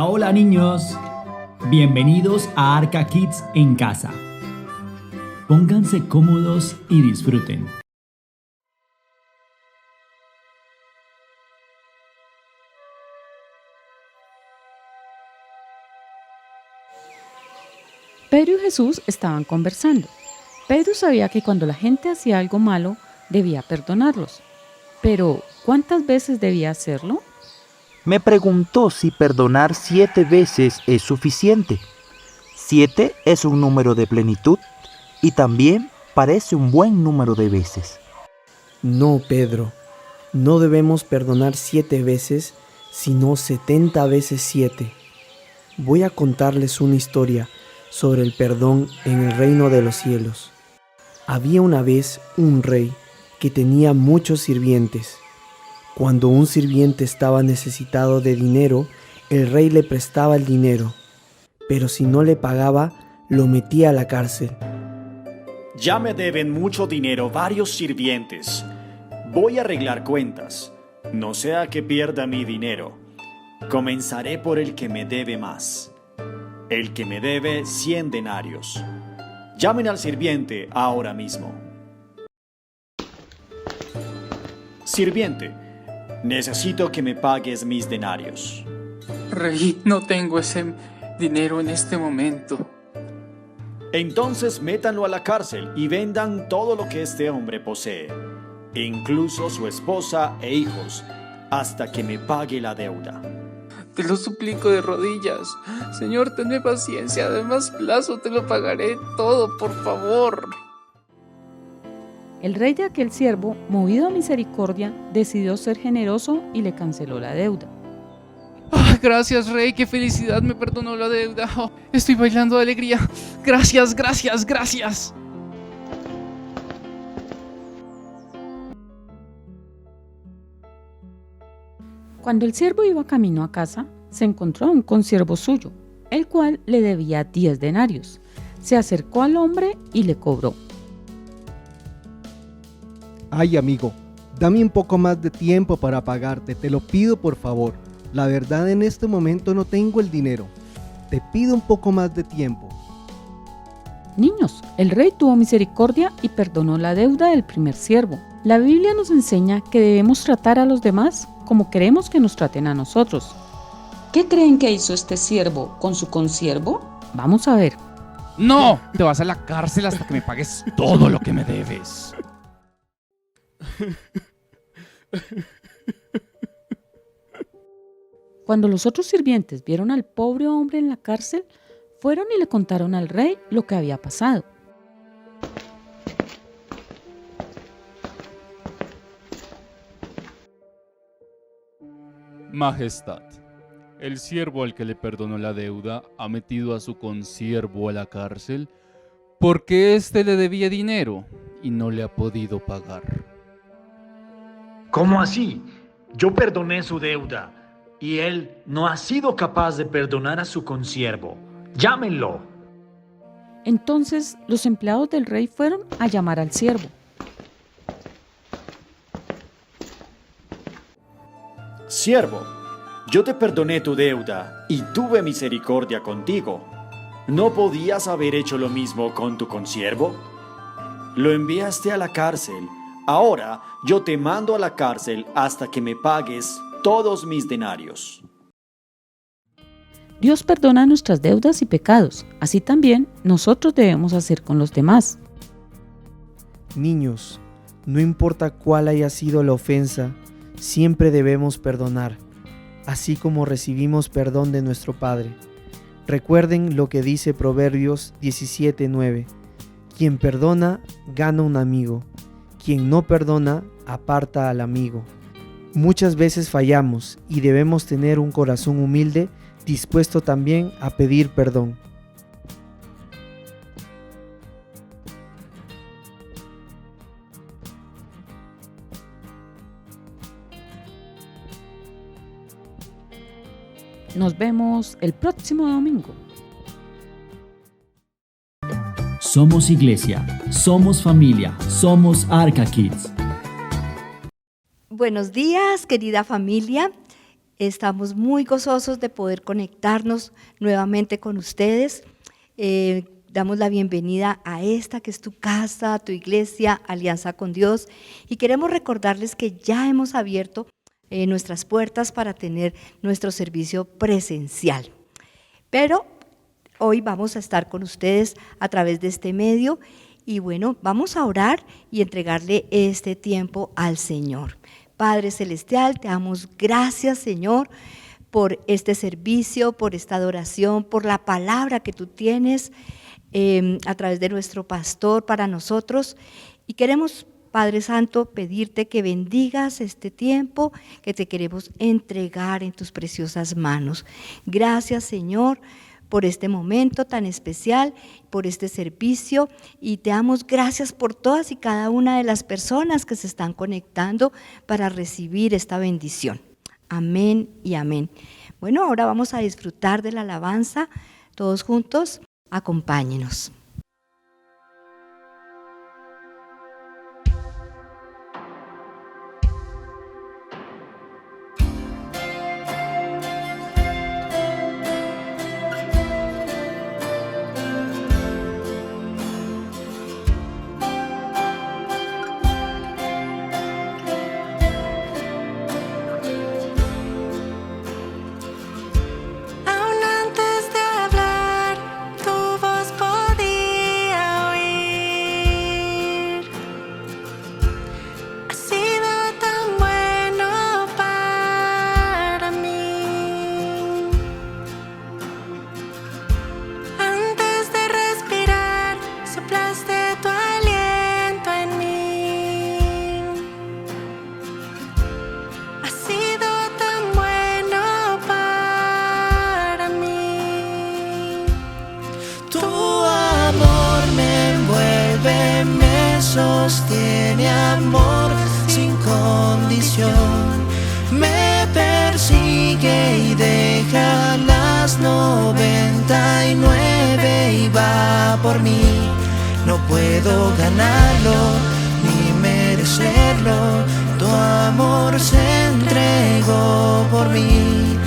Hola, hola niños. Bienvenidos a Arca Kids en casa. Pónganse cómodos y disfruten. Pedro y Jesús estaban conversando. Pedro sabía que cuando la gente hacía algo malo, debía perdonarlos. Pero, ¿cuántas veces debía hacerlo? Me preguntó si perdonar 7 veces es suficiente. 7 es un número de plenitud y también parece un buen número de veces. No, Pedro, no debemos perdonar 7 veces, sino 70 veces 7. Voy a contarles una historia sobre el perdón en el reino de los cielos. Había una vez un rey que tenía muchos sirvientes. Cuando un sirviente estaba necesitado de dinero, el rey le prestaba el dinero, pero si no le pagaba, lo metía a la cárcel. Ya me deben mucho dinero varios sirvientes. Voy a arreglar cuentas, no sea que pierda mi dinero. Comenzaré por el que me debe más. El que me debe 100 denarios. Llamen al sirviente ahora mismo. Sirviente, necesito que me pagues mis denarios. Rey, no tengo ese dinero en este momento. Entonces métanlo a la cárcel y vendan todo lo que este hombre posee, incluso su esposa e hijos, hasta que me pague la deuda. Te lo suplico de rodillas. Señor, tenme paciencia. Además, plazo te lo pagaré todo, por favor. El rey de aquel siervo, movido a misericordia, decidió ser generoso y le canceló la deuda. Gracias, Rey. Qué felicidad, me perdonó la deuda. Estoy bailando de alegría. Gracias, gracias, gracias. Cuando el siervo iba camino a casa, se encontró a un consiervo suyo, el cual le debía 10 denarios. Se acercó al hombre y le cobró. Ay, amigo, dame un poco más de tiempo para pagarte, te lo pido por favor. La verdad, en este momento no tengo el dinero. Te pido un poco más de tiempo. Niños, el rey tuvo misericordia y perdonó la deuda del primer siervo. La Biblia nos enseña que debemos tratar a los demás como queremos que nos traten a nosotros. ¿Qué creen que hizo este siervo con su consiervo? Vamos a ver. ¡No! Te vas a la cárcel hasta que me pagues todo lo que me debes. Cuando los otros sirvientes vieron al pobre hombre en la cárcel, fueron y le contaron al rey lo que había pasado. Majestad, el siervo al que le perdonó la deuda ha metido a su consiervo a la cárcel porque éste le debía dinero y no le ha podido pagar. ¿Cómo así? Yo perdoné su deuda y él no ha sido capaz de perdonar a su consiervo. ¡Llámenlo! Entonces los empleados del rey fueron a llamar al siervo. Siervo, yo te perdoné tu deuda y tuve misericordia contigo. ¿No podías haber hecho lo mismo con tu consiervo? Lo enviaste a la cárcel. Ahora yo te mando a la cárcel hasta que me pagues todos mis denarios. Dios perdona nuestras deudas y pecados. Así también nosotros debemos hacer con los demás. Niños, no importa cuál haya sido la ofensa, siempre debemos perdonar, así como recibimos perdón de nuestro Padre. Recuerden lo que dice Proverbios 17:9. Quien perdona, gana un amigo. Quien no perdona, aparta al amigo. Muchas veces fallamos y debemos tener un corazón humilde, dispuesto también a pedir perdón. Nos vemos el próximo domingo. Somos iglesia, somos familia, somos Arca Kids. Buenos días, querida familia. Estamos muy gozosos de poder conectarnos nuevamente con ustedes. Damos la bienvenida a esta que es tu casa, tu iglesia, Alianza con Dios, y queremos recordarles que ya hemos abierto nuestras puertas para tener nuestro servicio presencial. Pero hoy vamos a estar con ustedes a través de este medio y bueno, vamos a orar y entregarle este tiempo al Señor. Padre Celestial, te damos gracias, Señor, por este servicio, por esta adoración, por la palabra que tú tienes a través de nuestro pastor para nosotros. Y queremos, Padre Santo, pedirte que bendigas este tiempo que te queremos entregar en tus preciosas manos. Gracias, Señor, por este momento tan especial, por este servicio, y te damos gracias por todas y cada una de las personas que se están conectando para recibir esta bendición. Amén y amén. Bueno, ahora vamos a disfrutar de la alabanza todos juntos. Acompáñenos. Sostiene amor sin condición, me persigue y deja las 99 y va por mí. No puedo ganarlo ni merecerlo, tu amor se entregó por mí.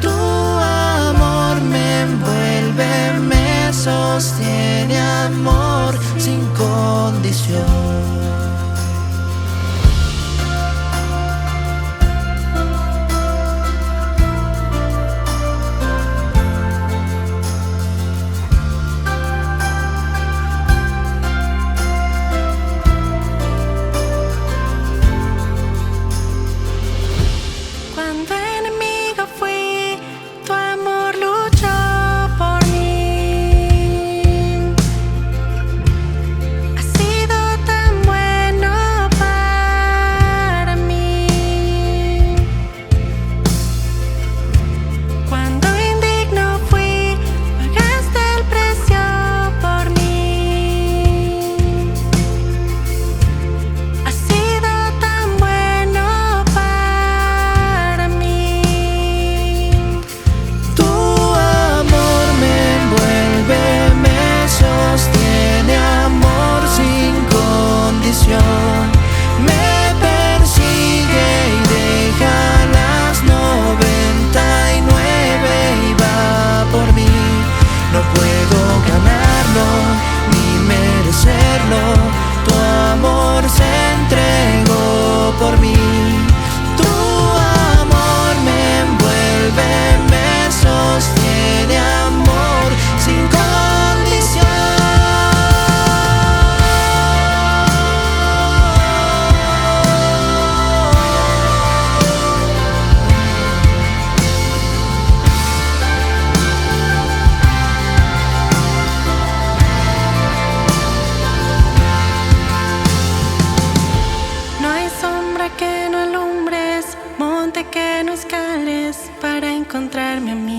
Tu amor me envuelve, me sostiene amor sin condición. Para encontrarme a mí.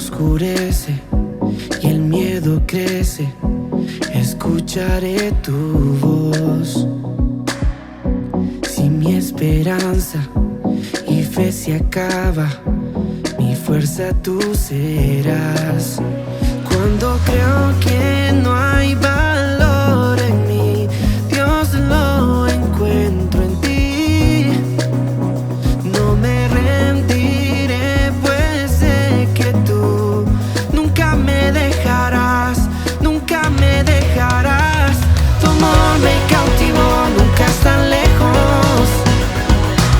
oscurece y el miedo crece, escucharé tu voz. Si mi esperanza y fe se acaba, mi fuerza tú serás. Cuando creo que no hay valor en mí, Dios, lo encuentro en ti. No me rendiré, pues sé que tú nunca me dejarás, nunca me dejarás. Tu amor me cautivó, nunca estás lejos.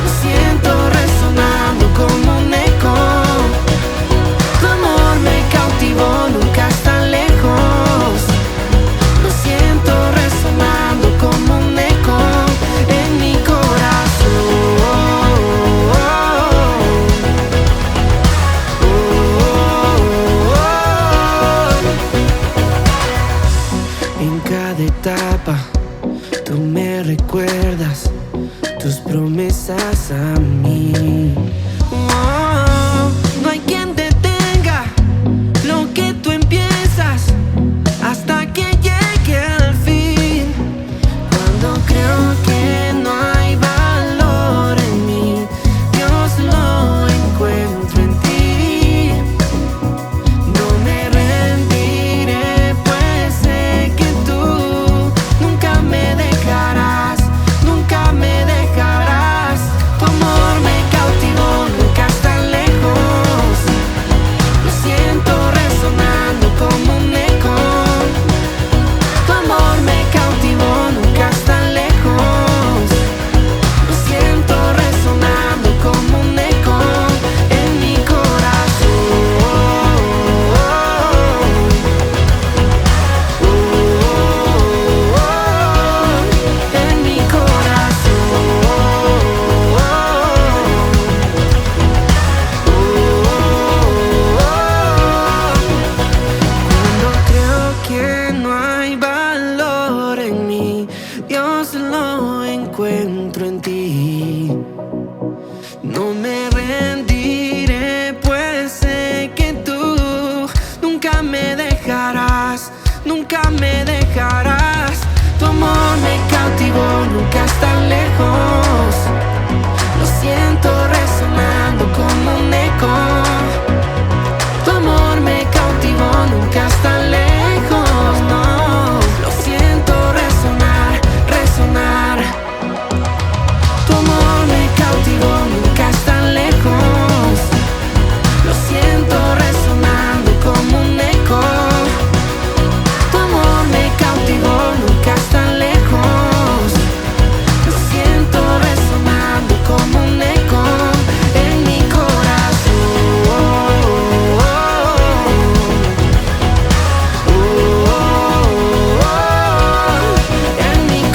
Lo siento resonando como un eco. Tu amor me cautivó, nunca estás lejos. Lo siento resonando como un eco en mi corazón. En cada etapa tú me recuerdas tus promesas a mí. No hay quien detenga lo que tú empiezas hasta que llegue al fin. Cuando creo que no hay valor en mí, Dios, lo encuentro en ti. No me rendiré, pues sé que tú nunca me dejarás, nunca me dejarás. Tu amor me cautivó, nunca estás lejos. Lo siento resonando como un eco. Tu amor me cautivó, nunca estás lejos. Lo siento resonando como un eco en mi en mi Cuando creo que no hay valor en mí, Dios, lo encuentro en ti. No me rendiré, pues sé que tú nunca me dejarás, nunca me dejarás. Tu amor me cautivó, nunca estás lejos. Lo siento resonando como un eco. Tu amor me cautivó, nunca estás lejos, no. Lo siento resonar, resonar. Tu amor me cautivó, nunca estás lejos. Lo siento resonando como un eco. Tu amor me cautivó, nunca estás lejos. Lo siento resonando como un eco en mi en mi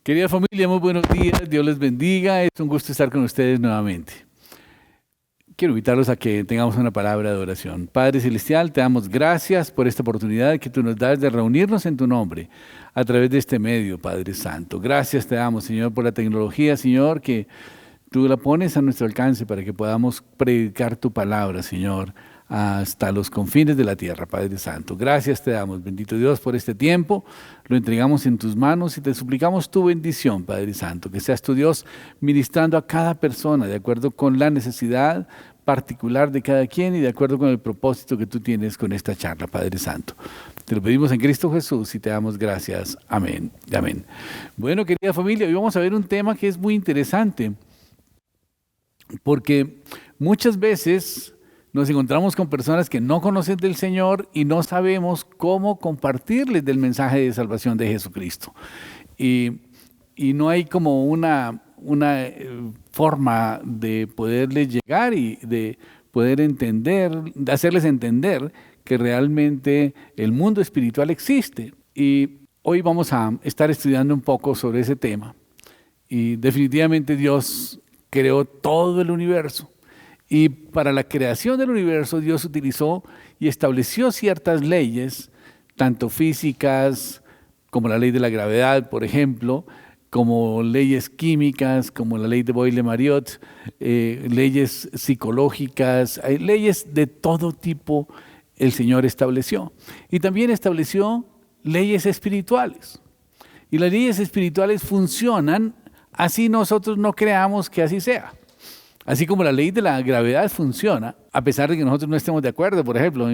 Querida familia, muy buenos días, Dios les bendiga, es un gusto estar con ustedes nuevamente. Quiero invitarlos a que tengamos una palabra de oración. Padre Celestial, te damos gracias por esta oportunidad que tú nos das de reunirnos en tu nombre a través de este medio, Padre Santo. Gracias te damos, Señor, por la tecnología, Señor, que tú la pones a nuestro alcance para que podamos predicar tu palabra, Señor, hasta los confines de la tierra, Padre Santo. Gracias te damos, bendito Dios, por este tiempo. Lo entregamos en tus manos y te suplicamos tu bendición, Padre Santo, que seas tu Dios ministrando a cada persona de acuerdo con la necesidad particular de cada quien y de acuerdo con el propósito que tú tienes con esta charla, Padre Santo. Te lo pedimos en Cristo Jesús y te damos gracias. Amén y amén. Bueno, querida familia, hoy vamos a ver un tema que es muy interesante, porque muchas veces nos encontramos con personas que no conocen del Señor y no sabemos cómo compartirles del mensaje de salvación de Jesucristo. Y no hay como una forma de poderles llegar y de poder entender, de hacerles entender que realmente el mundo espiritual existe Y hoy vamos a estar estudiando un poco sobre ese tema. Y definitivamente Dios creó todo el universo. Y para la creación del universo Dios utilizó y estableció ciertas leyes, tanto físicas como la ley de la gravedad, por ejemplo, como leyes químicas, como la ley de Boyle-Mariotte, leyes psicológicas, hay leyes de todo tipo el Señor estableció. Y también estableció leyes espirituales. Y las leyes espirituales funcionan así nosotros no creamos que así sea. Así como la ley de la gravedad funciona, a pesar de que nosotros no estemos de acuerdo. Por ejemplo,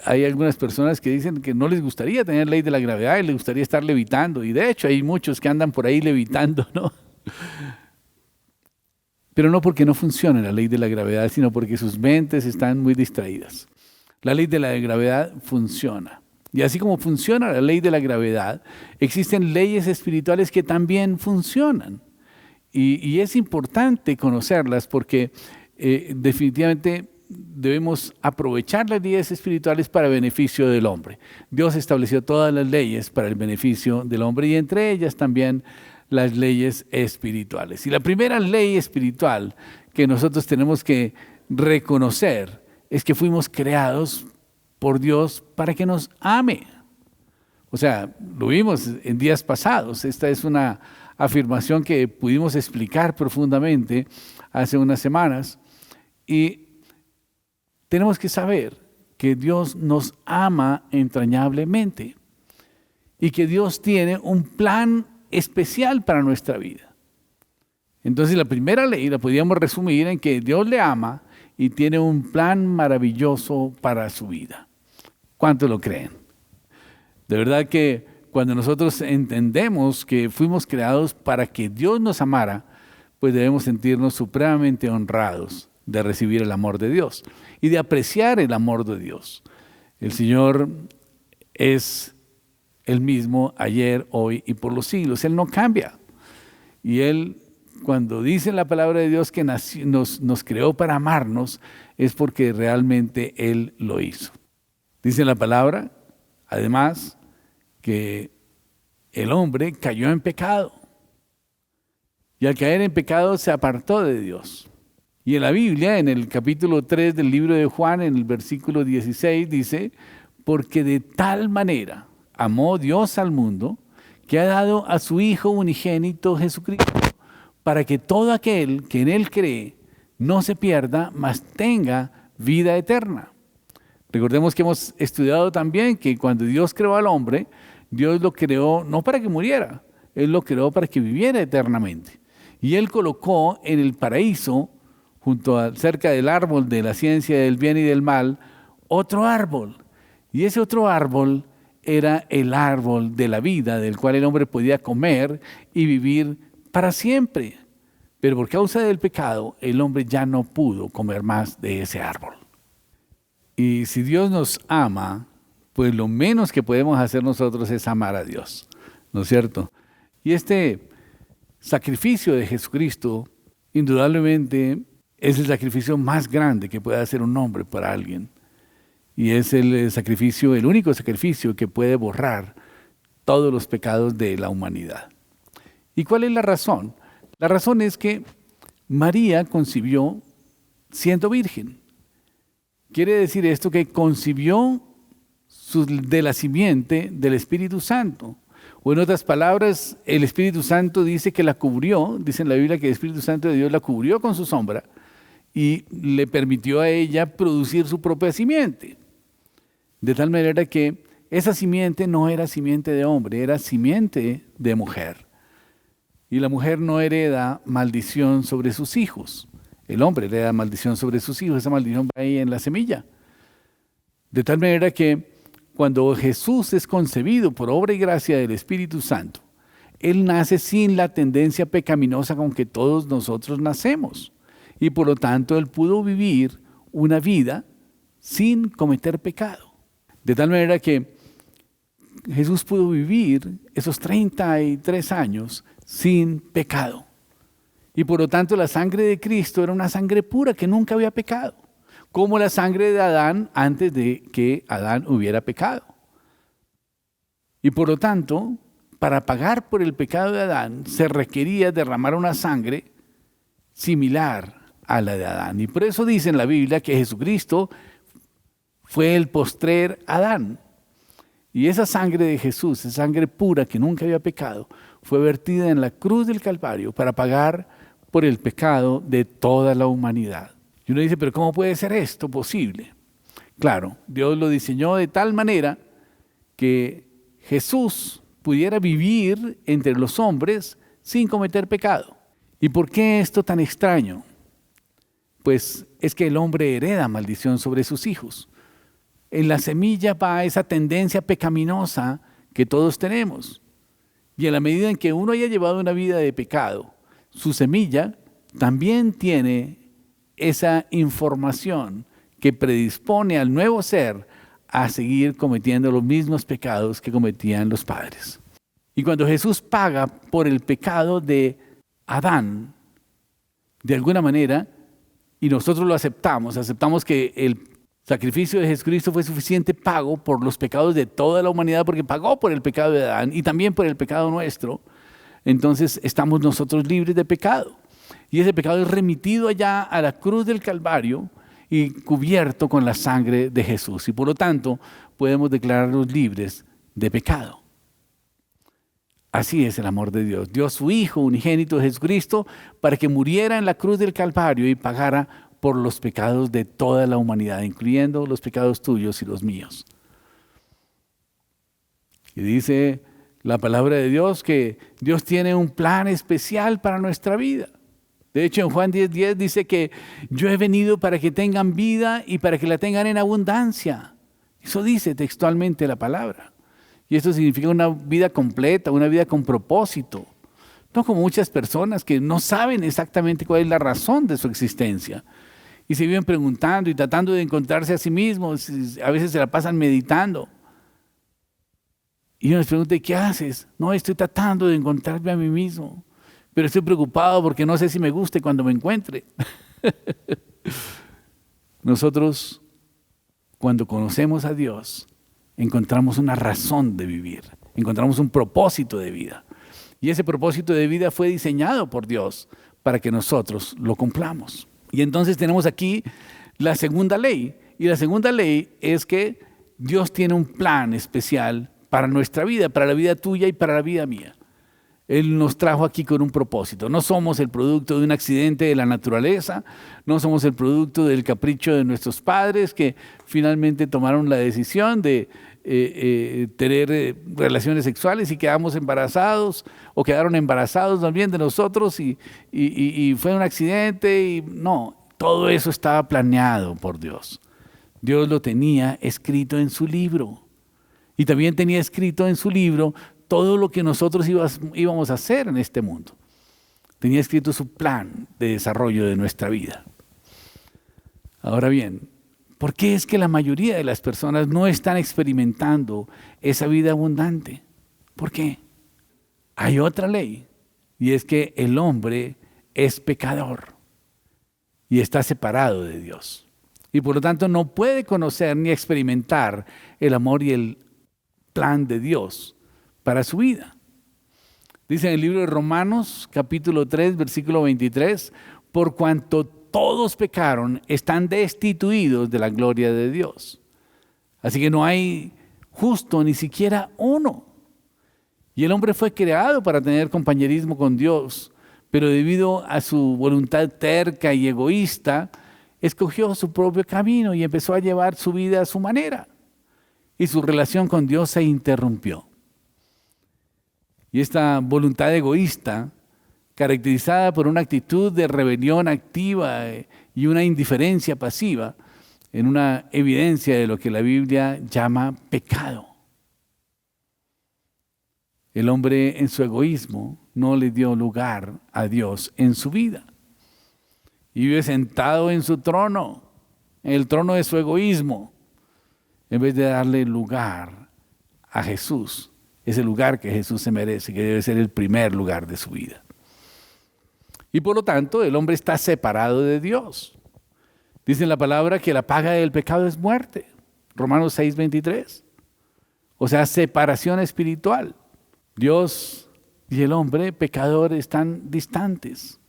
hay algunas personas que dicen que no les gustaría tener ley de la gravedad y les gustaría estar levitando. Y de hecho hay muchos que andan por ahí levitando, ¿no? Pero no porque no funcione la ley de la gravedad, sino porque sus mentes están muy distraídas. La ley de la gravedad funciona. Y así como funciona la ley de la gravedad, existen leyes espirituales que también funcionan. Y es importante conocerlas porque definitivamente debemos aprovechar las leyes espirituales para beneficio del hombre. Dios estableció todas las leyes para el beneficio del hombre y entre ellas también las leyes espirituales. Y la primera ley espiritual que nosotros tenemos que reconocer es que fuimos creados por Dios para que nos ame. O sea, lo vimos en días pasados. Esta es una afirmación que pudimos explicar profundamente hace unas semanas. Y tenemos que saber que Dios nos ama entrañablemente y que Dios tiene un plan especial para nuestra vida. Entonces la primera ley la podríamos resumir en que Dios le ama y tiene un plan maravilloso para su vida. ¿Cuántos lo creen? De verdad que cuando nosotros entendemos que fuimos creados para que Dios nos amara, pues debemos sentirnos supremamente honrados de recibir el amor de Dios y de apreciar el amor de Dios. El Señor es el mismo ayer, hoy y por los siglos. Él no cambia. Y Él, cuando dice en la palabra de Dios que nos creó para amarnos, es porque realmente Él lo hizo. Dice la palabra, además, que el hombre cayó en pecado. Y al caer en pecado se apartó de Dios. Y en la Biblia, en el capítulo 3 del libro de Juan, en el versículo 16, dice, porque de tal manera amó Dios al mundo, que ha dado a su Hijo unigénito Jesucristo, para que todo aquel que en Él cree no se pierda, mas tenga vida eterna. Recordemos que hemos estudiado también que cuando Dios creó al hombre, Dios lo creó no para que muriera, Él lo creó para que viviera eternamente. Y Él colocó en el paraíso, cerca del árbol de la ciencia del bien y del mal, otro árbol. Y ese otro árbol era el árbol de la vida, del cual el hombre podía comer y vivir para siempre. Pero por causa del pecado, el hombre ya no pudo comer más de ese árbol. Y si Dios nos ama, pues lo menos que podemos hacer nosotros es amar a Dios, ¿no es cierto? Y este sacrificio de Jesucristo, indudablemente, es el sacrificio más grande que puede hacer un hombre para alguien. Y es el único sacrificio que puede borrar todos los pecados de la humanidad. ¿Y cuál es la razón? La razón es que María concibió siendo virgen. Quiere decir esto que concibió de la simiente del Espíritu Santo. O en otras palabras, el Espíritu Santo dice que la cubrió, dice en la Biblia que el Espíritu Santo de Dios la cubrió con su sombra y le permitió a ella producir su propia simiente. De tal manera que esa simiente no era simiente de hombre, era simiente de mujer. Y la mujer no hereda maldición sobre sus hijos. El hombre hereda maldición sobre sus hijos, esa maldición va ahí en la semilla. De tal manera que cuando Jesús es concebido por obra y gracia del Espíritu Santo, Él nace sin la tendencia pecaminosa con que todos nosotros nacemos. Y por lo tanto, Él pudo vivir una vida sin cometer pecado. De tal manera que Jesús pudo vivir esos 33 años sin pecado. Y por lo tanto la sangre de Cristo era una sangre pura que nunca había pecado, como la sangre de Adán antes de que Adán hubiera pecado. Y por lo tanto, para pagar por el pecado de Adán, se requería derramar una sangre similar a la de Adán. Y por eso dice en la Biblia que Jesucristo fue el postrer Adán. Y esa sangre de Jesús, esa sangre pura que nunca había pecado, fue vertida en la cruz del Calvario para pagar por el pecado de toda la humanidad. Y uno dice, pero ¿cómo puede ser esto posible? Claro, Dios lo diseñó de tal manera que Jesús pudiera vivir entre los hombres sin cometer pecado. ¿Y por qué esto tan extraño? Pues es que el hombre hereda maldición sobre sus hijos. En la semilla va esa tendencia pecaminosa que todos tenemos. Y en la medida en que uno haya llevado una vida de pecado, su semilla también tiene esa información que predispone al nuevo ser a seguir cometiendo los mismos pecados que cometían los padres. Y cuando Jesús paga por el pecado de Adán, de alguna manera, y nosotros lo aceptamos que el sacrificio de Jesucristo fue suficiente pago por los pecados de toda la humanidad, porque pagó por el pecado de Adán y también por el pecado nuestro. Entonces estamos nosotros libres de pecado. Y ese pecado es remitido allá a la cruz del Calvario y cubierto con la sangre de Jesús. Y por lo tanto podemos declararnos libres de pecado. Así es el amor de Dios. Dio a su Hijo unigénito Jesucristo para que muriera en la cruz del Calvario y pagara por los pecados de toda la humanidad, incluyendo los pecados tuyos y los míos. Y dice la palabra de Dios que Dios tiene un plan especial para nuestra vida. De hecho, en Juan 10:10 dice que yo he venido para que tengan vida y para que la tengan en abundancia. Eso dice textualmente la palabra. Y esto significa una vida completa, una vida con propósito. No como muchas personas que no saben exactamente cuál es la razón de su existencia. Y se viven preguntando y tratando de encontrarse a sí mismos. A veces se la pasan meditando. Y uno les pregunta, ¿qué haces? No, estoy tratando de encontrarme a mí mismo. Pero estoy preocupado porque no sé si me guste cuando me encuentre. Nosotros, cuando conocemos a Dios, encontramos una razón de vivir. Encontramos un propósito de vida. Y ese propósito de vida fue diseñado por Dios para que nosotros lo cumplamos. Y entonces tenemos aquí la segunda ley. Y la segunda ley es que Dios tiene un plan especial para nuestra vida, para la vida tuya y para la vida mía. Él nos trajo aquí con un propósito. No somos el producto de un accidente de la naturaleza, no somos el producto del capricho de nuestros padres que finalmente tomaron la decisión de tener relaciones sexuales y quedamos embarazados o quedaron embarazados también de nosotros y fue un accidente. Y no, todo eso estaba planeado por Dios. Dios lo tenía escrito en su libro y también tenía escrito en su libro todo lo que nosotros íbamos a hacer en este mundo. Tenía escrito su plan de desarrollo de nuestra vida. Ahora bien, ¿por qué es que la mayoría de las personas no están experimentando esa vida abundante? ¿Por qué? Hay otra ley, y es que el hombre es pecador y está separado de Dios. Y por lo tanto no puede conocer ni experimentar el amor y el plan de Dios para su vida. Dice en el libro de Romanos, capítulo 3, versículo 23, por cuanto todos pecaron, están destituidos de la gloria de Dios. Así que no hay justo ni siquiera uno. Y el hombre fue creado para tener compañerismo con Dios, pero debido a su voluntad terca y egoísta, escogió su propio camino y empezó a llevar su vida a su manera. Y su relación con Dios se interrumpió. Y esta voluntad egoísta, caracterizada por una actitud de rebelión activa y una indiferencia pasiva, en una evidencia de lo que la Biblia llama pecado. El hombre en su egoísmo no le dio lugar a Dios en su vida. Y vive sentado en su trono, en el trono de su egoísmo, en vez de darle lugar a Jesús. Ese lugar que Jesús se merece, que debe ser el primer lugar de su vida. Y por lo tanto, el hombre está separado de Dios. Dice en la palabra que la paga del pecado es muerte. Romanos 6:23. o sea, separación espiritual. Dios y el hombre pecador están distantes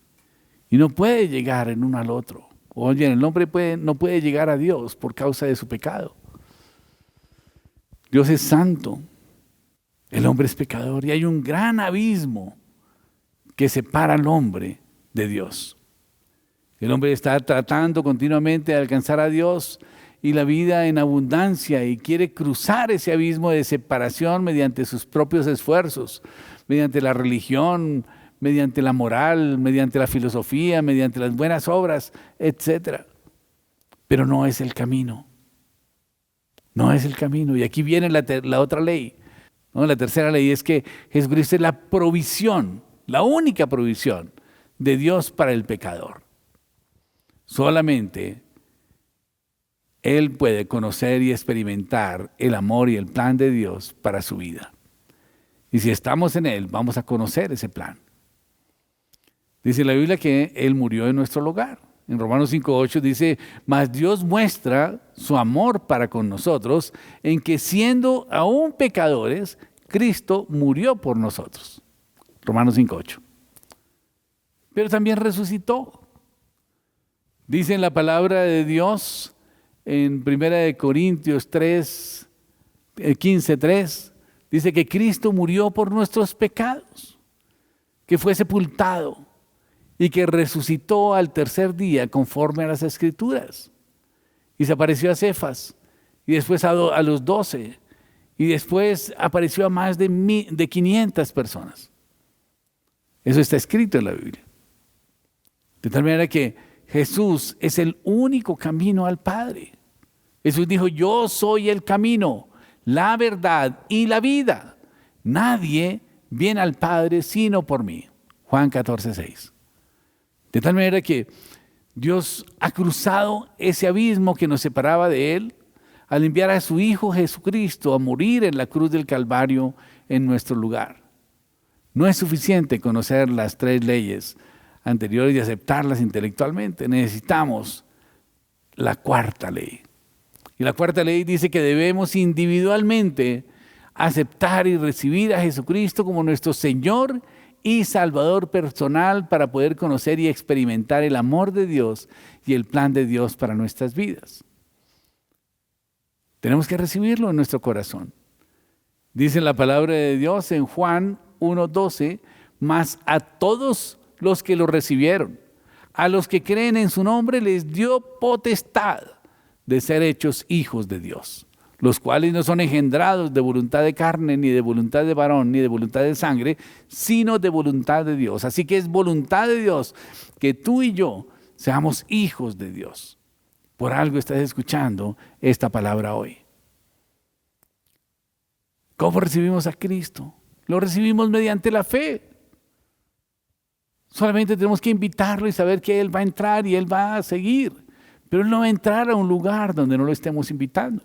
y no puede llegar el uno al otro. Oye, el hombre no puede llegar a Dios por causa de su pecado. Dios es santo, el hombre es pecador y hay un gran abismo que separa al hombre de Dios. El hombre está tratando continuamente de alcanzar a Dios y la vida en abundancia y quiere cruzar ese abismo de separación mediante sus propios esfuerzos, mediante la religión, mediante la moral, mediante la filosofía, mediante las buenas obras, etc. Pero no es el camino. No es el camino. Y aquí viene la otra ley. ¿No? La tercera ley es que Jesucristo es la provisión, la única provisión de Dios para el pecador. Solamente Él puede conocer y experimentar el amor y el plan de Dios para su vida. Y si estamos en Él, vamos a conocer ese plan. Dice la Biblia que Él murió en nuestro lugar. En Romanos 5:8 dice, mas Dios muestra su amor para con nosotros en que siendo aún pecadores, Cristo murió por nosotros. Romanos 5:8. Pero también resucitó. Dice en la palabra de Dios, en 1 Corintios 15:3, dice que Cristo murió por nuestros pecados, que fue sepultado y que resucitó al tercer día conforme a las Escrituras. Y se apareció a Cefas, y después a los 12, y después apareció a más de 500 personas. Eso está escrito en la Biblia. De tal manera que Jesús es el único camino al Padre. Jesús dijo, yo soy el camino, la verdad y la vida. Nadie viene al Padre sino por mí. Juan 14:6. De tal manera que Dios ha cruzado ese abismo que nos separaba de Él al enviar a su Hijo Jesucristo a morir en la cruz del Calvario en nuestro lugar. No es suficiente conocer las 3 leyes anteriores y aceptarlas intelectualmente. Necesitamos la 4ª ley. Y la 4ª ley dice que debemos individualmente aceptar y recibir a Jesucristo como nuestro Señor y Salvador personal para poder conocer y experimentar el amor de Dios y el plan de Dios para nuestras vidas. Tenemos que recibirlo en nuestro corazón. Dice la palabra de Dios en Juan 1:12, mas a todos los que lo recibieron, a los que creen en su nombre, les dio potestad de ser hechos hijos de Dios, los cuales no son engendrados de voluntad de carne, ni de voluntad de varón, ni de voluntad de sangre, sino de voluntad de Dios. Así que es voluntad de Dios que tú y yo seamos hijos de Dios. Por algo estás escuchando esta palabra hoy. ¿Cómo recibimos a Cristo? Lo recibimos mediante la fe. Solamente tenemos que invitarlo y saber que Él va a entrar y Él va a seguir. Pero Él no va a entrar a un lugar donde no lo estemos invitando.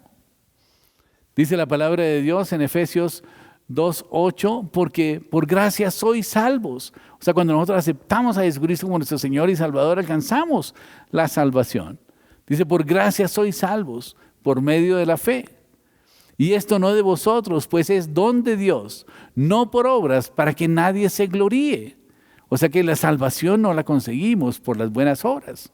Dice la palabra de Dios en Efesios 2:8, porque por gracia sois salvos. O sea, cuando nosotros aceptamos a Jesucristo como nuestro Señor y Salvador, alcanzamos la salvación. Dice, por gracia sois salvos, por medio de la fe. Y esto no de vosotros, pues es don de Dios, no por obras, para que nadie se gloríe. O sea que la salvación no la conseguimos por las buenas obras.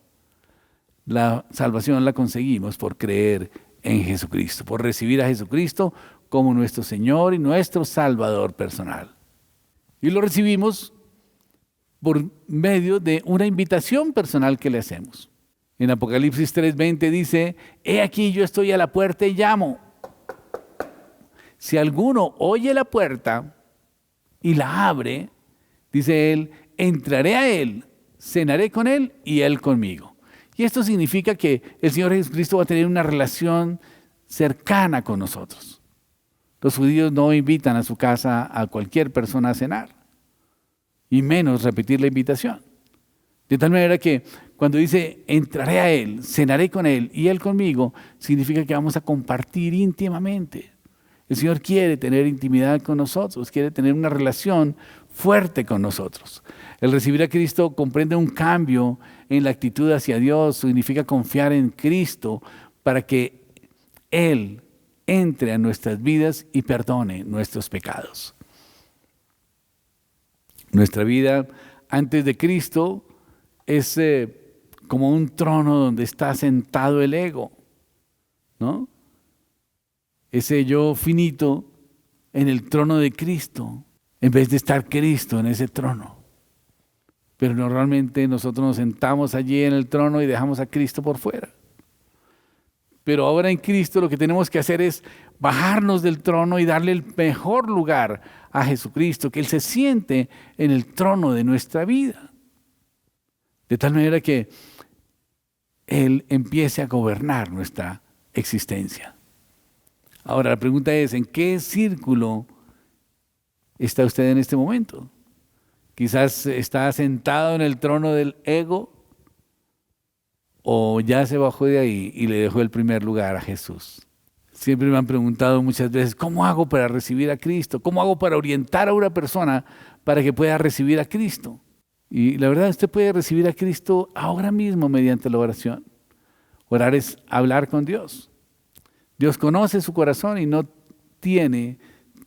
La salvación la conseguimos por creer en Jesucristo, por recibir a Jesucristo como nuestro Señor y nuestro Salvador personal. Y lo recibimos por medio de una invitación personal que le hacemos. En Apocalipsis 3:20 dice, he aquí yo estoy a la puerta y llamo. Si alguno oye la puerta y la abre, dice él, entraré a él, cenaré con él y él conmigo. Y esto significa que el Señor Jesucristo va a tener una relación cercana con nosotros. Los judíos no invitan a su casa a cualquier persona a cenar, y menos repetir la invitación. De tal manera que cuando dice, entraré a él, cenaré con él y él conmigo, significa que vamos a compartir íntimamente. El Señor quiere tener intimidad con nosotros, quiere tener una relación fuerte con nosotros. El recibir a Cristo comprende un cambio en la actitud hacia Dios, significa confiar en Cristo para que Él entre a nuestras vidas y perdone nuestros pecados. Nuestra vida antes de Cristo es como un trono donde está sentado el ego, ¿no? Ese yo finito en el trono de Cristo, en vez de estar Cristo en ese trono. Pero normalmente nosotros nos sentamos allí en el trono y dejamos a Cristo por fuera. Pero ahora en Cristo lo que tenemos que hacer es bajarnos del trono y darle el mejor lugar a Jesucristo, que Él se siente en el trono de nuestra vida. De tal manera que Él empiece a gobernar nuestra existencia. Ahora la pregunta es, ¿en qué círculo está usted en este momento? Quizás está sentado en el trono del ego, o ya se bajó de ahí y le dejó el primer lugar a Jesús. Siempre me han preguntado muchas veces, ¿cómo hago para recibir a Cristo? ¿Cómo hago para orientar a una persona para que pueda recibir a Cristo? Y la verdad, usted puede recibir a Cristo ahora mismo mediante la oración. Orar es hablar con Dios. Dios conoce su corazón y no tiene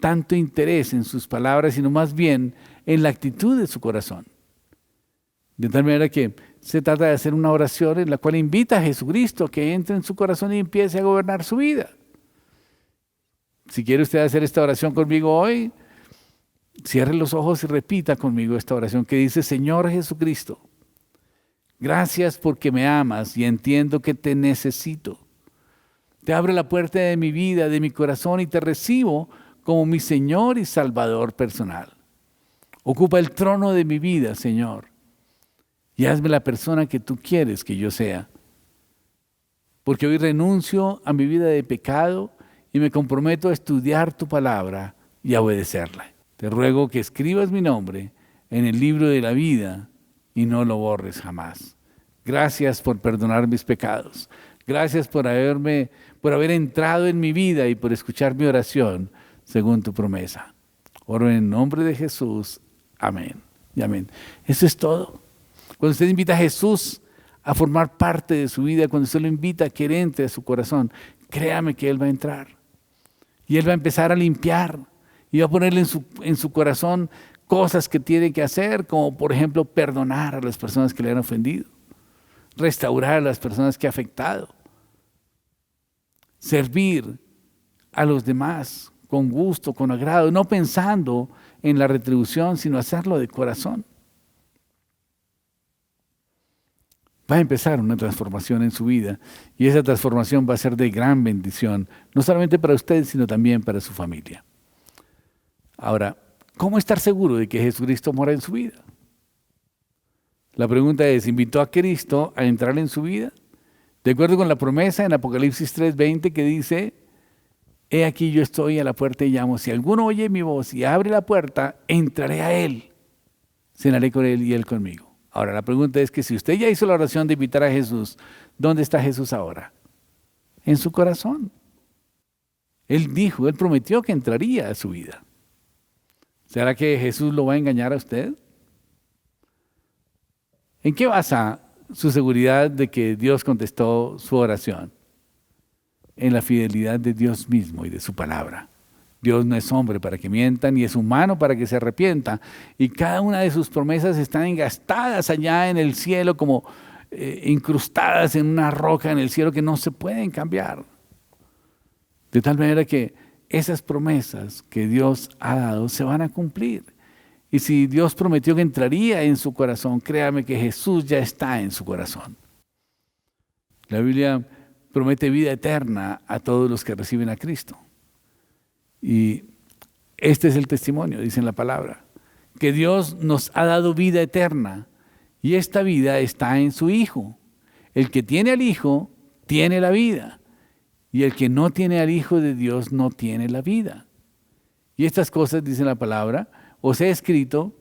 tanto interés en sus palabras, sino más bien en la actitud de su corazón. De tal manera que se trata de hacer una oración en la cual invita a Jesucristo a que entre en su corazón y empiece a gobernar su vida. Si quiere usted hacer esta oración conmigo hoy, cierre los ojos y repita conmigo esta oración que dice: Señor Jesucristo, gracias porque me amas y entiendo que te necesito. Te abro la puerta de mi vida, de mi corazón, y te recibo como mi Señor y Salvador personal. Ocupa el trono de mi vida, Señor, y hazme la persona que tú quieres que yo sea. Porque hoy renuncio a mi vida de pecado y me comprometo a estudiar tu palabra y a obedecerla. Te ruego que escribas mi nombre en el libro de la vida y no lo borres jamás. Gracias por perdonar mis pecados. Gracias por haber entrado en mi vida y por escuchar mi oración según tu promesa. Oro en el nombre de Jesús. Amén y amén. Eso es todo. Cuando usted invita a Jesús a formar parte de su vida, cuando usted lo invita a que entre a su corazón, créame que Él va a entrar. Y Él va a empezar a limpiar. Y va a ponerle en su corazón cosas que tiene que hacer, como por ejemplo perdonar a las personas que le han ofendido, restaurar a las personas que ha afectado, servir a los demás con gusto, con agrado, no pensando en la retribución, sino hacerlo de corazón. Va a empezar una transformación en su vida y esa transformación va a ser de gran bendición, no solamente para usted, sino también para su familia. Ahora, ¿cómo estar seguro de que Jesucristo mora en su vida? La pregunta es, ¿invitó a Cristo a entrar en su vida? De acuerdo con la promesa en Apocalipsis 3:20 que dice: he aquí yo estoy a la puerta y llamo. Si alguno oye mi voz y abre la puerta, entraré a él, cenaré con él y él conmigo. Ahora la pregunta es que si usted ya hizo la oración de invitar a Jesús, ¿dónde está Jesús ahora? En su corazón. Él prometió que entraría a su vida. ¿Será que Jesús lo va a engañar a usted? ¿En qué basa su seguridad de que Dios contestó su oración? En la fidelidad de Dios mismo y de su palabra. Dios no es hombre para que mienta, ni es humano para que se arrepienta. Y cada una de sus promesas están engastadas allá en el cielo, como incrustadas en una roca en el cielo que no se pueden cambiar. De tal manera que esas promesas que Dios ha dado se van a cumplir. Y si Dios prometió que entraría en su corazón, créame que Jesús ya está en su corazón. La Biblia promete vida eterna a todos los que reciben a Cristo. Y este es el testimonio, dice en la palabra, que Dios nos ha dado vida eterna y esta vida está en su Hijo. El que tiene al Hijo tiene la vida y el que no tiene al Hijo de Dios no tiene la vida. Y estas cosas, dice la palabra, os he escrito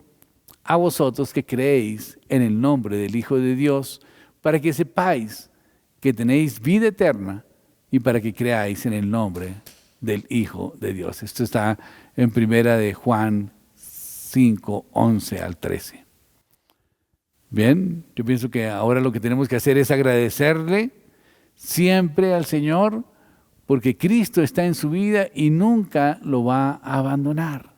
a vosotros que creéis en el nombre del Hijo de Dios, para que sepáis que tenéis vida eterna y para que creáis en el nombre del Hijo de Dios. Esto está en primera de Juan 5, 11 al 13. Bien, yo pienso que ahora lo que tenemos que hacer es agradecerle siempre al Señor porque Cristo está en su vida y nunca lo va a abandonar.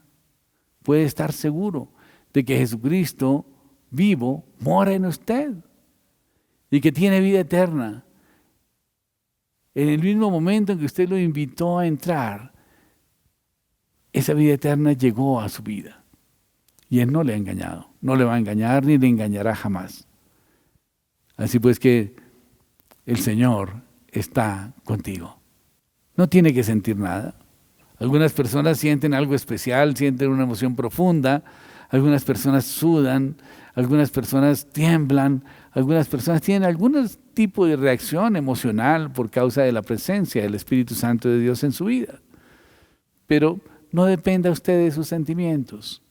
Puede estar seguro de que Jesucristo vivo mora en usted y que tiene vida eterna. En el mismo momento en que usted lo invitó a entrar, esa vida eterna llegó a su vida. Y Él no le ha engañado, no le va a engañar ni le engañará jamás. Así pues que el Señor está contigo. No tiene que sentir nada. Algunas personas sienten algo especial, sienten una emoción profunda, algunas personas sudan, algunas personas tiemblan, algunas personas tienen algún tipo de reacción emocional por causa de la presencia del Espíritu Santo de Dios en su vida. Pero no dependa usted de sus sentimientos.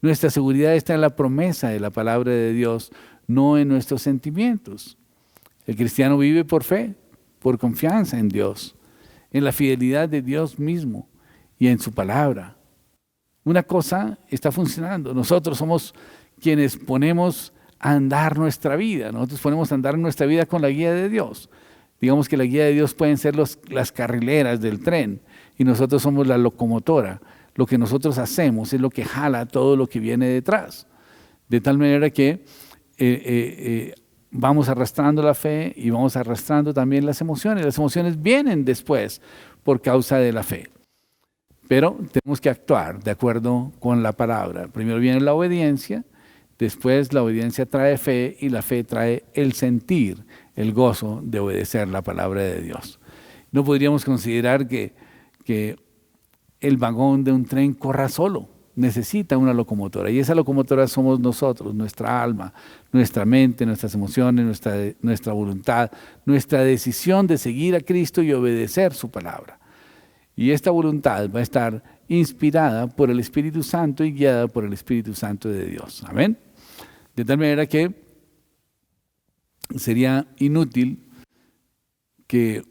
Nuestra seguridad está en la promesa de la palabra de Dios, no en nuestros sentimientos. El cristiano vive por fe, por confianza en Dios, en la fidelidad de Dios mismo y en su palabra. Una cosa está funcionando. Nosotros somos quienes ponemos a andar nuestra vida. Nosotros ponemos a andar nuestra vida con la guía de Dios. Digamos que la guía de Dios pueden ser las carrileras del tren y nosotros somos la locomotora. Lo que nosotros hacemos es lo que jala todo lo que viene detrás. De tal manera que vamos arrastrando la fe y vamos arrastrando también las emociones. Las emociones vienen después por causa de la fe. Pero tenemos que actuar de acuerdo con la palabra. Primero viene la obediencia, después la obediencia trae fe y la fe trae el sentir, el gozo de obedecer la palabra de Dios. No podríamos considerar que el vagón de un tren corra solo. Necesita una locomotora y esa locomotora somos nosotros, nuestra alma, nuestra mente, nuestras emociones, nuestra voluntad, nuestra decisión de seguir a Cristo y obedecer su palabra. Y esta voluntad va a estar inspirada por el Espíritu Santo y guiada por el Espíritu Santo de Dios. Amén. De tal manera que sería inútil que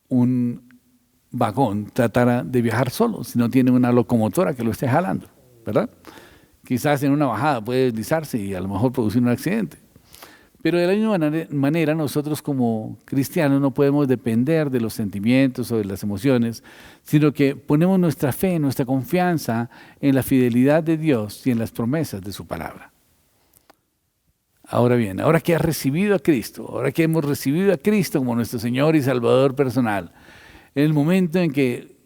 un vagón tratara de viajar solo si no tiene una locomotora que lo esté jalando, ¿verdad? Quizás en una bajada puede deslizarse y a lo mejor producir un accidente. Pero de la misma manera nosotros como cristianos no podemos depender de los sentimientos o de las emociones, sino que ponemos nuestra fe, nuestra confianza en la fidelidad de Dios y en las promesas de su palabra. Ahora bien, ahora que has recibido a Cristo, ahora que hemos recibido a Cristo como nuestro Señor y Salvador personal, en el momento en que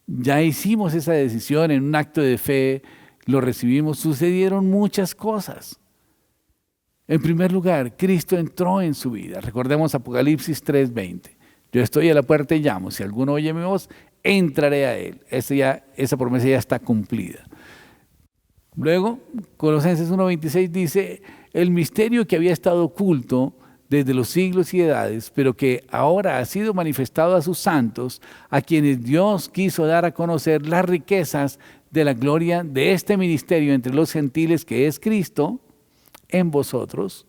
ya hicimos esa decisión en un acto de fe, lo recibimos, sucedieron muchas cosas. En primer lugar, Cristo entró en su vida. Recordemos Apocalipsis 3:20. Yo estoy a la puerta y llamo. Si alguno oye mi voz, entraré a él. Esa promesa ya está cumplida. Luego, Colosenses 1:26 dice, el misterio que había estado oculto desde los siglos y edades, pero que ahora ha sido manifestado a sus santos, a quienes Dios quiso dar a conocer las riquezas de la gloria de este ministerio entre los gentiles, que es Cristo, en vosotros,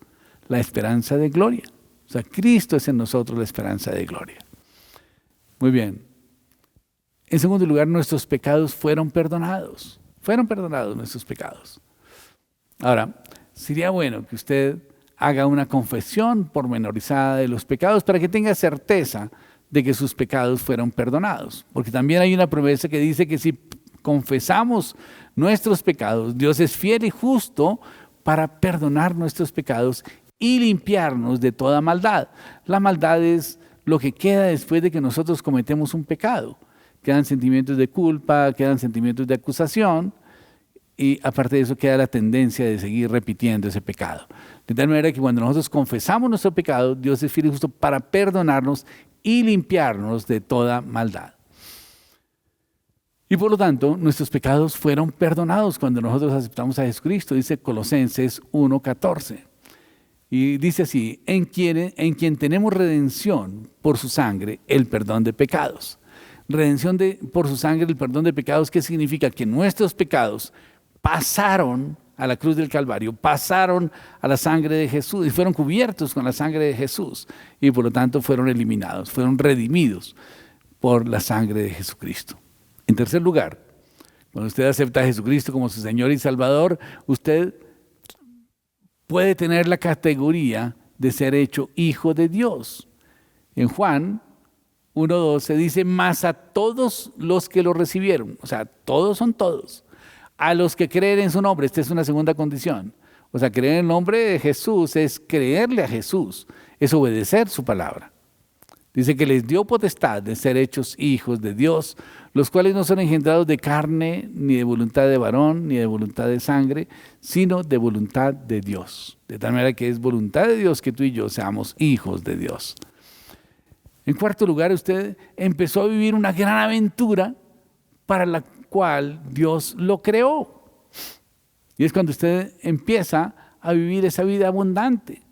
la esperanza de gloria. O sea, Cristo es en nosotros la esperanza de gloria. Muy bien. En segundo lugar, nuestros pecados fueron perdonados. Fueron perdonados nuestros pecados. Ahora, sería bueno que usted haga una confesión pormenorizada de los pecados para que tenga certeza de que sus pecados fueron perdonados. Porque también hay una promesa que dice que si confesamos nuestros pecados, Dios es fiel y justo para perdonar nuestros pecados y limpiarnos de toda maldad. La maldad es lo que queda después de que nosotros cometemos un pecado. Quedan sentimientos de culpa, quedan sentimientos de acusación y aparte de eso queda la tendencia de seguir repitiendo ese pecado. De tal manera que cuando nosotros confesamos nuestro pecado, Dios es fiel y justo para perdonarnos y limpiarnos de toda maldad. Y por lo tanto, nuestros pecados fueron perdonados cuando nosotros aceptamos a Jesucristo, dice Colosenses 1:14. Y dice así, en quien tenemos redención por su sangre, el perdón de pecados. Redención por su sangre, el perdón de pecados, ¿qué significa? Que nuestros pecados pasaron a la cruz del Calvario, pasaron a la sangre de Jesús y fueron cubiertos con la sangre de Jesús y por lo tanto fueron eliminados, fueron redimidos por la sangre de Jesucristo. En tercer lugar, cuando usted acepta a Jesucristo como su Señor y Salvador, usted puede tener la categoría de ser hecho hijo de Dios. En Juan 1:12 dice, mas a todos los que lo recibieron, o sea, todos son todos, a los que creen en su nombre, esta es una segunda condición. O sea, creer en el nombre de Jesús es creerle a Jesús, es obedecer su palabra. Dice que les dio potestad de ser hechos hijos de Dios, los cuales no son engendrados de carne, ni de voluntad de varón, ni de voluntad de sangre, sino de voluntad de Dios. De tal manera que es voluntad de Dios que tú y yo seamos hijos de Dios. En cuarto lugar, usted empezó a vivir una gran aventura para la cual Dios lo creó. Y es cuando usted empieza a vivir esa vida abundante.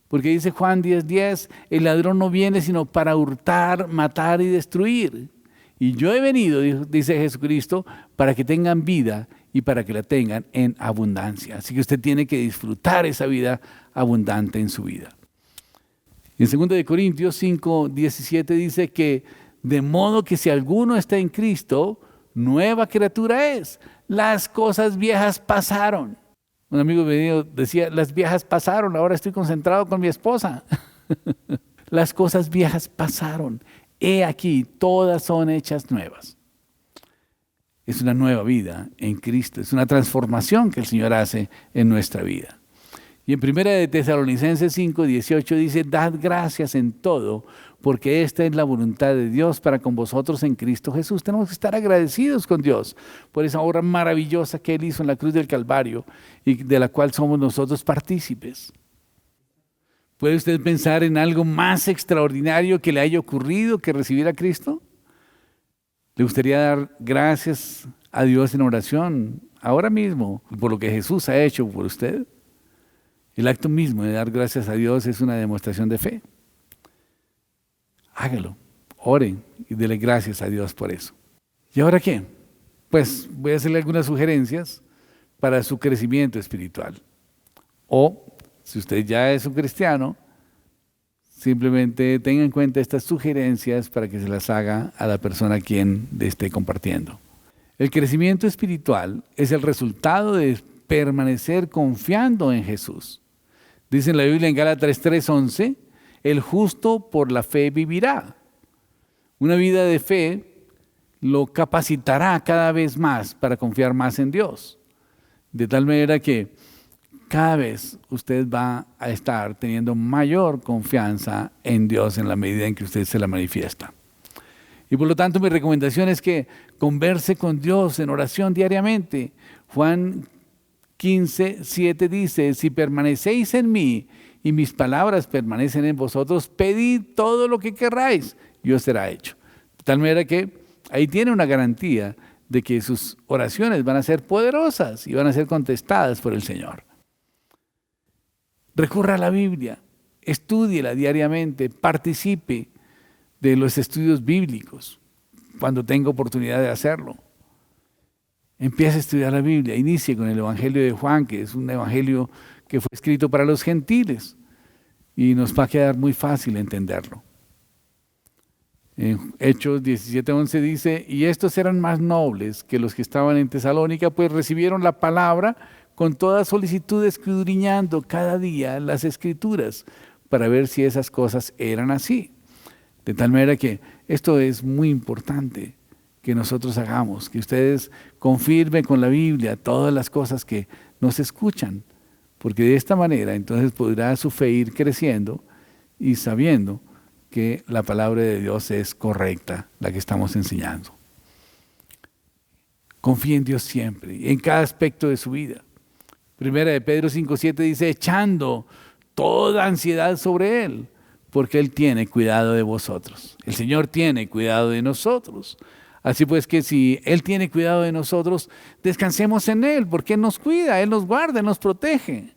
Porque dice Juan 10:10, el ladrón no viene sino para hurtar, matar y destruir. Y yo he venido, dice Jesucristo, para que tengan vida y para que la tengan en abundancia. Así que usted tiene que disfrutar esa vida abundante en su vida. Y en 2 Corintios 5:17 dice que de modo que si alguno está en Cristo, nueva criatura es. Las cosas viejas pasaron. Un amigo mío decía, las viejas pasaron, ahora estoy concentrado con mi esposa. Las cosas viejas pasaron. He aquí, todas son hechas nuevas. Es una nueva vida en Cristo, es una transformación que el Señor hace en nuestra vida. Y en 1 de Tesalonicenses 5:18 dice, dad gracias en todo, porque esta es la voluntad de Dios para con vosotros en Cristo Jesús. Tenemos que estar agradecidos con Dios por esa obra maravillosa que Él hizo en la cruz del Calvario y de la cual somos nosotros partícipes. ¿Puede usted pensar en algo más extraordinario que le haya ocurrido que recibir a Cristo? ¿Le gustaría dar gracias a Dios en oración ahora mismo por lo que Jesús ha hecho por usted? El acto mismo de dar gracias a Dios es una demostración de fe. Hágalo, oren y dele gracias a Dios por eso. ¿Y ahora qué? Pues voy a hacerle algunas sugerencias para su crecimiento espiritual. O, si usted ya es un cristiano, simplemente tenga en cuenta estas sugerencias para que se las haga a la persona a quien le esté compartiendo. El crecimiento espiritual es el resultado de permanecer confiando en Jesús. Dice en la Biblia en Gálatas 3:11, el justo por la fe vivirá. Una vida de fe lo capacitará cada vez más para confiar más en Dios. De tal manera que cada vez usted va a estar teniendo mayor confianza en Dios en la medida en que usted se la manifiesta. Y por lo tanto mi recomendación es que converse con Dios en oración diariamente. Juan 15:7 dice, si permanecéis en mí y mis palabras permanecen en vosotros, pedid todo lo que querráis y os será hecho. De tal manera que ahí tiene una garantía de que sus oraciones van a ser poderosas y van a ser contestadas por el Señor. Recurra a la Biblia, estúdiela diariamente, participe de los estudios bíblicos cuando tenga oportunidad de hacerlo. Empiece a estudiar la Biblia, inicie con el Evangelio de Juan, que es un evangelio que fue escrito para los gentiles y nos va a quedar muy fácil entenderlo. En Hechos 17:11 dice, y estos eran más nobles que los que estaban en Tesalónica, pues recibieron la palabra con toda solicitud, escudriñando cada día las Escrituras para ver si esas cosas eran así. De tal manera que esto es muy importante que nosotros hagamos, que ustedes confirmen con la Biblia todas las cosas que nos escuchan, porque de esta manera entonces podrá su fe ir creciendo y sabiendo que la palabra de Dios es correcta, la que estamos enseñando. Confíe en Dios siempre, en cada aspecto de su vida. Primera de Pedro 5:7 dice, echando toda ansiedad sobre Él, porque Él tiene cuidado de vosotros. El Señor tiene cuidado de nosotros. Así pues que si Él tiene cuidado de nosotros, descansemos en Él, porque Él nos cuida, Él nos guarda, Él nos protege.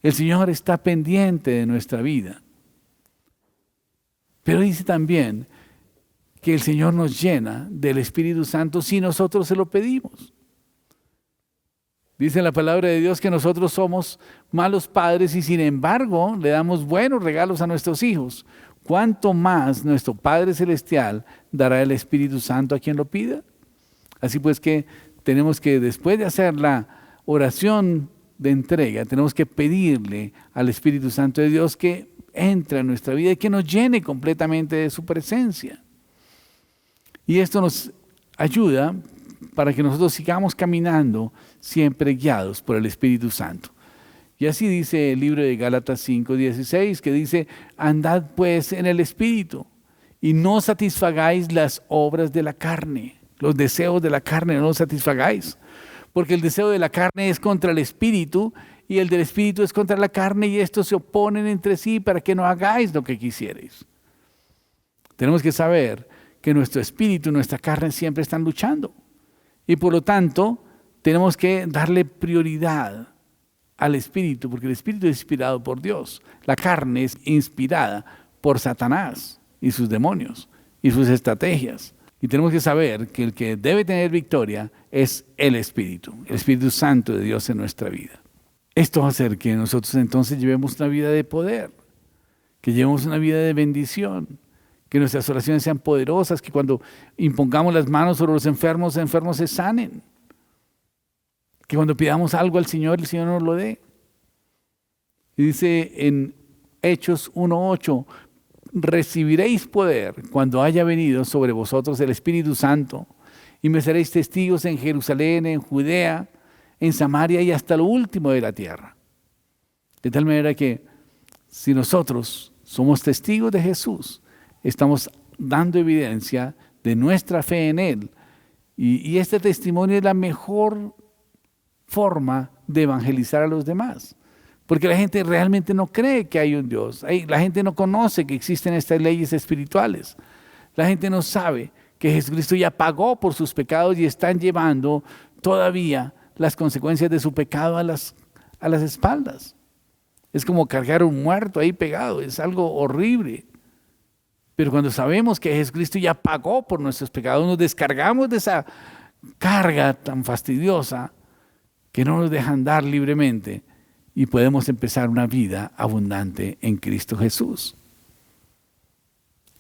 El Señor está pendiente de nuestra vida. Pero dice también que el Señor nos llena del Espíritu Santo si nosotros se lo pedimos. Dice la palabra de Dios que nosotros somos malos padres y sin embargo le damos buenos regalos a nuestros hijos. ¿Cuánto más nuestro Padre Celestial dará el Espíritu Santo a quien lo pida? Así pues que tenemos que, después de hacer la oración de entrega, tenemos que pedirle al Espíritu Santo de Dios que entre a nuestra vida y que nos llene completamente de su presencia. Y esto nos ayuda para que nosotros sigamos caminando siempre guiados por el Espíritu Santo. Y así dice el libro de Gálatas 5:16, que dice: andad pues en el Espíritu y no satisfagáis las obras de la carne. Los deseos de la carne no los satisfagáis, porque el deseo de la carne es contra el Espíritu y el del Espíritu es contra la carne, y estos se oponen entre sí para que no hagáis lo que quisierais. Tenemos que saber que nuestro espíritu y nuestra carne siempre están luchando, y por lo tanto tenemos que darle prioridad al Espíritu, porque el Espíritu es inspirado por Dios. La carne es inspirada por Satanás y sus demonios y sus estrategias. Y tenemos que saber que el que debe tener victoria es el Espíritu Santo de Dios en nuestra vida. Esto va a hacer que nosotros entonces llevemos una vida de poder, que llevemos una vida de bendición, que nuestras oraciones sean poderosas, que cuando impongamos las manos sobre los enfermos se sanen, que cuando pidamos algo al Señor, el Señor nos lo dé. Y dice en Hechos 1:8, recibiréis poder cuando haya venido sobre vosotros el Espíritu Santo, y me seréis testigos en Jerusalén, en Judea, en Samaria y hasta lo último de la tierra. De tal manera que si nosotros somos testigos de Jesús, estamos dando evidencia de nuestra fe en Él. Y este testimonio es la mejor forma de evangelizar a los demás. Porque la gente realmente no cree que hay un Dios. La gente no conoce que existen estas leyes espirituales. La gente no sabe que Jesucristo ya pagó por sus pecados y están llevando todavía las consecuencias de su pecado a las espaldas. Es como cargar un muerto ahí pegado, es algo horrible. Pero cuando sabemos que Jesucristo ya pagó por nuestros pecados, nos descargamos de esa carga tan fastidiosa que no nos deja andar libremente y podemos empezar una vida abundante en Cristo Jesús.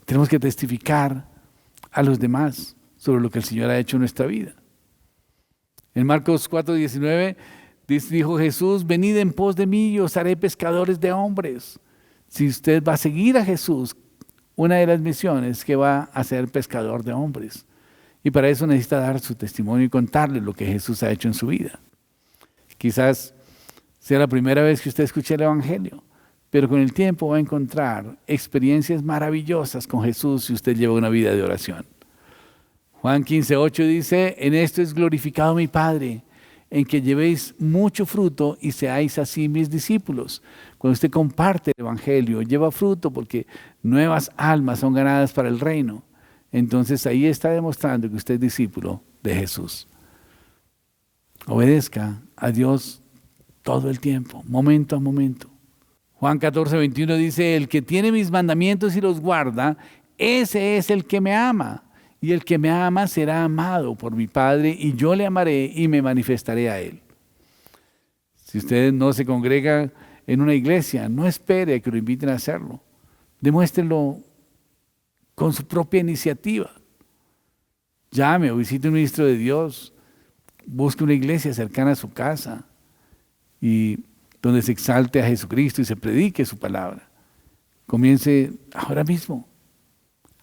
Tenemos que testificar a los demás sobre lo que el Señor ha hecho en nuestra vida. En Marcos 4:19 dijo Jesús: venid en pos de mí y os haré pescadores de hombres. Si usted va a seguir a Jesús, una de las misiones es que va a ser pescador de hombres. Y para eso necesita dar su testimonio y contarle lo que Jesús ha hecho en su vida. Quizás sea la primera vez que usted escuche el Evangelio, pero con el tiempo va a encontrar experiencias maravillosas con Jesús si usted lleva una vida de oración. Juan 15:8 dice: en esto es glorificado mi Padre, en que llevéis mucho fruto y seáis así mis discípulos. Cuando usted comparte el Evangelio, lleva fruto porque nuevas almas son ganadas para el reino. Entonces ahí está demostrando que usted es discípulo de Jesús. Obedezca a Dios todo el tiempo, momento a momento. Juan 14:21 dice: el que tiene mis mandamientos y los guarda, ese es el que me ama. Y el que me ama será amado por mi Padre, y yo le amaré y me manifestaré a él. Si usted no se congrega en una iglesia, no espere a que lo inviten a hacerlo. Demuéstrenlo con su propia iniciativa. Llame o visite un ministro de Dios. Busque una iglesia cercana a su casa y donde se exalte a Jesucristo y se predique su palabra. Comience ahora mismo.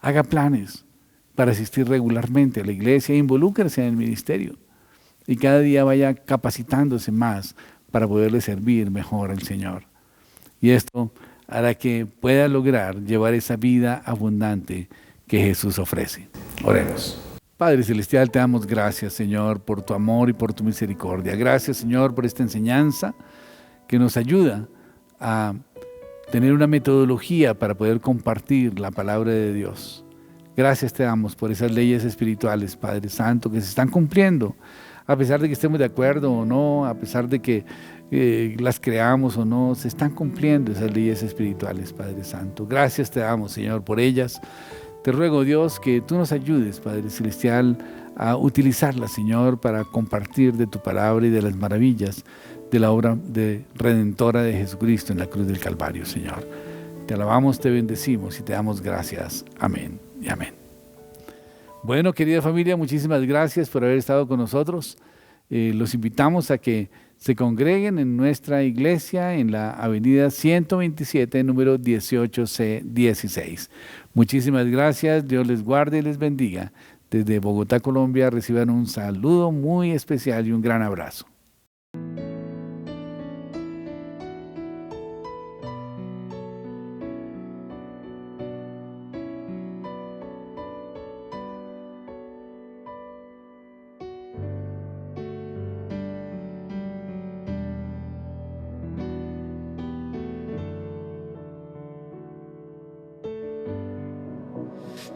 Haga planes para asistir regularmente a la iglesia e involúcrese en el ministerio. Y cada día vaya capacitándose más para poderle servir mejor al Señor. Y esto hará que pueda lograr llevar esa vida abundante que Jesús ofrece. Oremos. Padre Celestial, te damos gracias, Señor, por tu amor y por tu misericordia. Gracias, Señor, por esta enseñanza que nos ayuda a tener una metodología para poder compartir la palabra de Dios. Gracias te damos por esas leyes espirituales, Padre Santo, que se están cumpliendo, a pesar de que estemos de acuerdo o no, a pesar de que las creamos o no, se están cumpliendo esas leyes espirituales, Padre Santo. Gracias te damos, Señor, por ellas. Te ruego, Dios, que tú nos ayudes, Padre Celestial, a utilizarlas, Señor, para compartir de tu palabra y de las maravillas de la obra redentora de Jesucristo en la cruz del Calvario, Señor. Te alabamos, te bendecimos y te damos gracias. Amén y amén. Bueno, querida familia, muchísimas gracias por haber estado con nosotros. Los invitamos a que se congreguen en nuestra iglesia en la avenida 127, número 18C16. Muchísimas gracias, Dios les guarde y les bendiga. desde Bogotá, Colombia, reciban un saludo muy especial y un gran abrazo.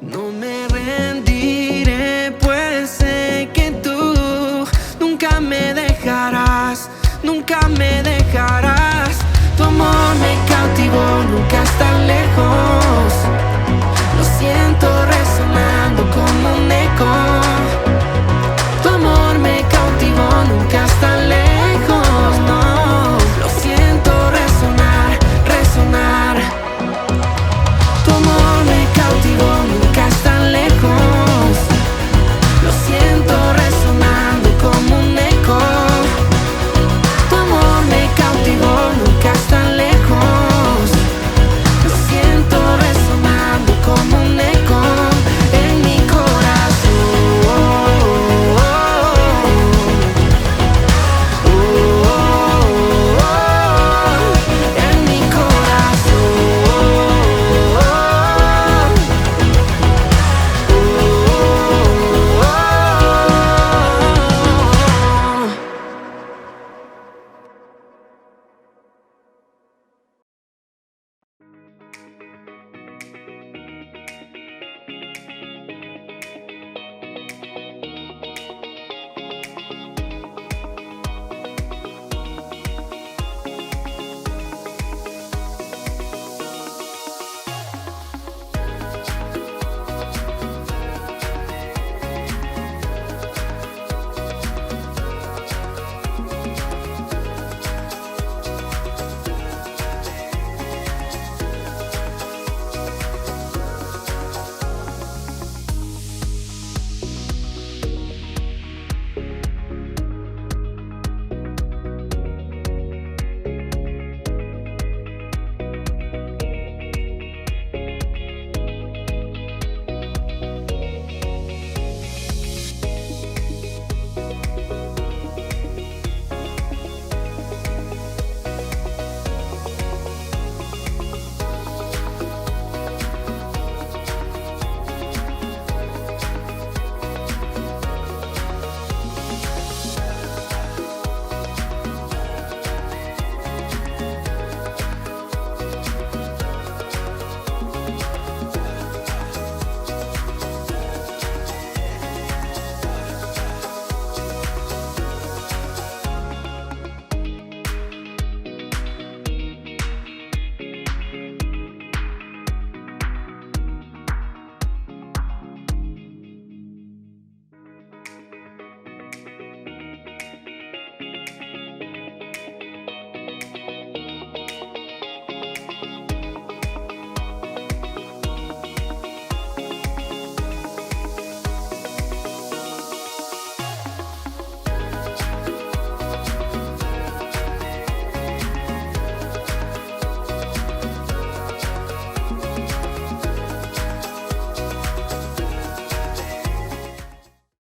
No me rendiré, pues sé que tú nunca me dejarás, nunca me dejarás. Tu amor me cautivó, nunca estás lejos.